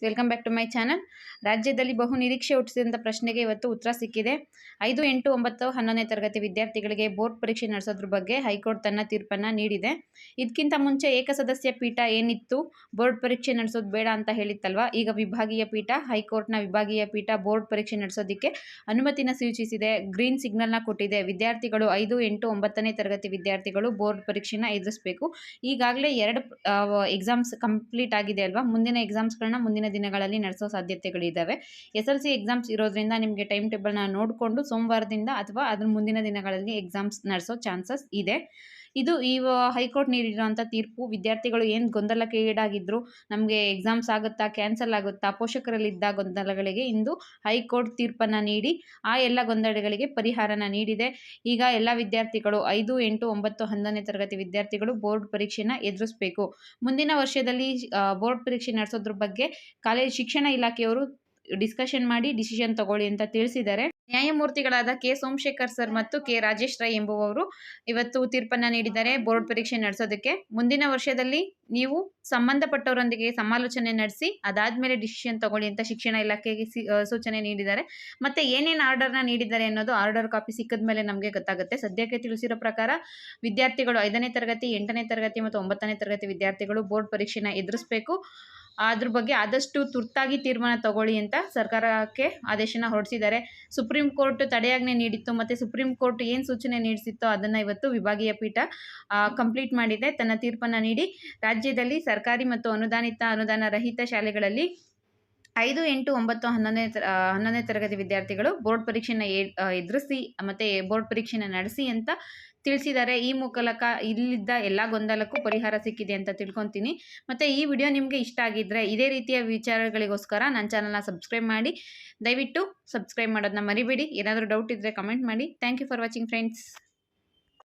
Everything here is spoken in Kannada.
Welcome back to my channel. ರಾಜ್ಯದಲ್ಲಿ ಬಹು ನಿರೀಕ್ಷೆ ಹುಟ್ಟಿಸಿದಂಥ ಪ್ರಶ್ನೆಗೆ ಇವತ್ತು ಉತ್ತರ ಸಿಕ್ಕಿದೆ. 5, 8, 9, 11ನೇ ತರಗತಿ ವಿದ್ಯಾರ್ಥಿಗಳಿಗೆ ಬೋರ್ಡ್ ಪರೀಕ್ಷೆ ನಡೆಸೋದ್ರ ಬಗ್ಗೆ ಹೈಕೋರ್ಟ್ ತನ್ನ ತೀರ್ಪನ್ನು ನೀಡಿದೆ. ಇದಕ್ಕಿಂತ ಮುಂಚೆ ಏಕಸದಸ್ಯ ಪೀಠ ಏನಿತ್ತು, ಬೋರ್ಡ್ ಪರೀಕ್ಷೆ ನಡೆಸೋದು ಬೇಡ ಅಂತ ಹೇಳಿತ್ತಲ್ವಾ, ಈಗ ವಿಭಾಗೀಯ ಪೀಠ, ಹೈಕೋರ್ಟ್ನ ವಿಭಾಗೀಯ ಪೀಠ ಬೋರ್ಡ್ ಪರೀಕ್ಷೆ ನಡೆಸೋದಕ್ಕೆ ಅನುಮತಿನ ಸೂಚಿಸಿದೆ, ಗ್ರೀನ್ ಸಿಗ್ನಲ್ನ ಕೊಟ್ಟಿದೆ. ವಿದ್ಯಾರ್ಥಿಗಳು 5, 8, 9ನೇ ತರಗತಿ ವಿದ್ಯಾರ್ಥಿಗಳು ಬೋರ್ಡ್ ಪರೀಕ್ಷೆನ ಎದುರಿಸಬೇಕು. ಈಗಾಗಲೇ 2 ಎಕ್ಸಾಮ್ಸ್ ಕಂಪ್ಲೀಟ್ ಆಗಿದೆ ಅಲ್ವಾ. ಮುಂದಿನ ಎಕ್ಸಾಮ್ಸ್ಗಳನ್ನ ಮುಂದಿನ ದಿನಗಳಲ್ಲಿ ನಡೆಸೋ ಸಾಧ್ಯತೆಗಳಿದ್ದಾವೆ. SLC ಎಕ್ಸಾಮ್ಸ್ ಇರೋದ್ರಿಂದ ನಿಮಗೆ ಟೈಮ್ ಟೇಬಲ್ನ ನೋಡಿಕೊಂಡು ಸೋಮವಾರದಿಂದ ಅಥವಾ ಅದ್ರ ಮುಂದಿನ ದಿನಗಳಲ್ಲಿ ಎಕ್ಸಾಮ್ಸ್ ನಡೆಸೋ ಚಾನ್ಸಸ್ ಇದೆ. ಇದು ಹೈಕೋರ್ಟ್ ನೀಡಿರುವಂಥ ತೀರ್ಪು. ವಿದ್ಯಾರ್ಥಿಗಳು ಏನು ಗೊಂದಲಕ್ಕೆ ಈಡಾಗಿದ್ರು, ನಮಗೆ ಎಕ್ಸಾಮ್ಸ್ ಆಗುತ್ತಾ, ಕ್ಯಾನ್ಸಲ್ ಆಗುತ್ತಾ, ಪೋಷಕರಲ್ಲಿದ್ದ ಗೊಂದಲಗಳಿಗೆ ಇಂದು ಹೈಕೋರ್ಟ್ ತೀರ್ಪನ್ನು ನೀಡಿ ಆ ಎಲ್ಲ ಗೊಂದಲಗಳಿಗೆ ಪರಿಹಾರನ ನೀಡಿದೆ. ಈಗ ಎಲ್ಲ ವಿದ್ಯಾರ್ಥಿಗಳು 5, 8, 9, 11ನೇ ತರಗತಿ ವಿದ್ಯಾರ್ಥಿಗಳು ಬೋರ್ಡ್ ಪರೀಕ್ಷೆನ ಎದುರಿಸಬೇಕು. ಮುಂದಿನ ವರ್ಷದಲ್ಲಿ ಬೋರ್ಡ್ ಪರೀಕ್ಷೆ ನಡೆಸೋದ್ರ ಬಗ್ಗೆ ಕಾಲೇಜು ಶಿಕ್ಷಣ ಇಲಾಖೆಯವರು ಡಿಸ್ಕಷನ್ ಮಾಡಿ ಡಿಸಿಷನ್ ತಗೊಳ್ಳಿ ಅಂತ ತಿಳಿಸಿದ್ದಾರೆ. ನ್ಯಾಯಮೂರ್ತಿಗಳಾದ ಕೆ. ಸೋಮಶೇಖರ್ ಸರ್ ಮತ್ತು ಕೆ. ರಾಜೇಶ್ ರೈ ಎಂಬುವವರು ಇವತ್ತು ತೀರ್ಪನ್ನ ನೀಡಿದ್ದಾರೆ ಬೋರ್ಡ್ ಪರೀಕ್ಷೆ ನಡೆಸೋದಕ್ಕೆ. ಮುಂದಿನ ವರ್ಷದಲ್ಲಿ ನೀವು ಸಂಬಂಧಪಟ್ಟವರೊಂದಿಗೆ ಸಮಾಲೋಚನೆ ನಡೆಸಿ ಅದಾದ್ಮೇಲೆ ಡಿಸಿಷನ್ ತಗೊಳ್ಳಿ ಅಂತ ಶಿಕ್ಷಣ ಇಲಾಖೆಗೆ ಸೂಚನೆ ನೀಡಿದ್ದಾರೆ. ಮತ್ತೆ ಏನೇನು ಆರ್ಡರ್ನ ನೀಡಿದ್ದಾರೆ ಅನ್ನೋದು ಆರ್ಡರ್ ಕಾಪಿ ಸಿಕ್ಕಿದ ಮೇಲೆ ನಮಗೆ ಗೊತ್ತಾಗುತ್ತೆ. ಸದ್ಯಕ್ಕೆ ತಿಳಿಸಿರೋ ಪ್ರಕಾರ ವಿದ್ಯಾರ್ಥಿಗಳು 5ನೇ ತರಗತಿ, 8ನೇ ತರಗತಿ ಮತ್ತು 9ನೇ ತರಗತಿ ವಿದ್ಯಾರ್ಥಿಗಳು ಬೋರ್ಡ್ ಪರೀಕ್ಷೆನ ಎದುರಿಸಬೇಕು. ಅದ್ರ ಬಗ್ಗೆ ಆದಷ್ಟು ತುರ್ತಾಗಿ ತೀರ್ಮಾನ ತಗೊಳ್ಳಿ ಅಂತ ಸರ್ಕಾರಕ್ಕೆ ಆದೇಶನ ಹೊರಡಿಸಿದ್ದಾರೆ. ಸುಪ್ರೀಂ ಕೋರ್ಟ್ ತಡೆಯಾಜ್ಞೆ ನೀಡಿತ್ತು ಮತ್ತು ಸುಪ್ರೀಂ ಕೋರ್ಟ್ ಏನು ಸೂಚನೆ ನೀಡಿಸಿತ್ತೋ ಅದನ್ನು ಇವತ್ತು ವಿಭಾಗೀಯ ಪೀಠ ಕಂಪ್ಲೀಟ್ ಮಾಡಿದೆ. ತನ್ನ ತೀರ್ಪನ್ನು ನೀಡಿ ರಾಜ್ಯದಲ್ಲಿ ಸರ್ಕಾರಿ ಮತ್ತು ಅನುದಾನ ರಹಿತ ಶಾಲೆಗಳಲ್ಲಿ 5, 8, 9, 11ನೇ ತರಗತಿ ವಿದ್ಯಾರ್ಥಿಗಳು ಬೋರ್ಡ್ ಪರೀಕ್ಷೆನ ಎದುರಿಸಿ ಮತ್ತು ಬೋರ್ಡ್ ಪರೀಕ್ಷೆನ ನಡೆಸಿ ಅಂತ ತಿಳಿಸಿದ್ದಾರೆ. ಈ ಮೂಲಕ ಇಲ್ಲಿದ್ದ ಎಲ್ಲ ಗೊಂದಲಕ್ಕೂ ಪರಿಹಾರ ಸಿಕ್ಕಿದೆ ಅಂತ ತಿಳ್ಕೊತೀನಿ. ಮತ್ತು ಈ ವಿಡಿಯೋ ನಿಮಗೆ ಇಷ್ಟ ಆಗಿದ್ದರೆ ಇದೇ ರೀತಿಯ ವಿಚಾರಗಳಿಗೋಸ್ಕರ ನನ್ನ ಚಾನಲ್ನ ಸಬ್ಸ್ಕ್ರೈಬ್ ಮಾಡಿ. ದಯವಿಟ್ಟು ಸಬ್ಸ್ಕ್ರೈಬ್ ಮಾಡೋದನ್ನ ಮರಿಬೇಡಿ. ಏನಾದರೂ ಡೌಟ್ ಇದ್ದರೆ ಕಮೆಂಟ್ ಮಾಡಿ. Thank you for watching friends.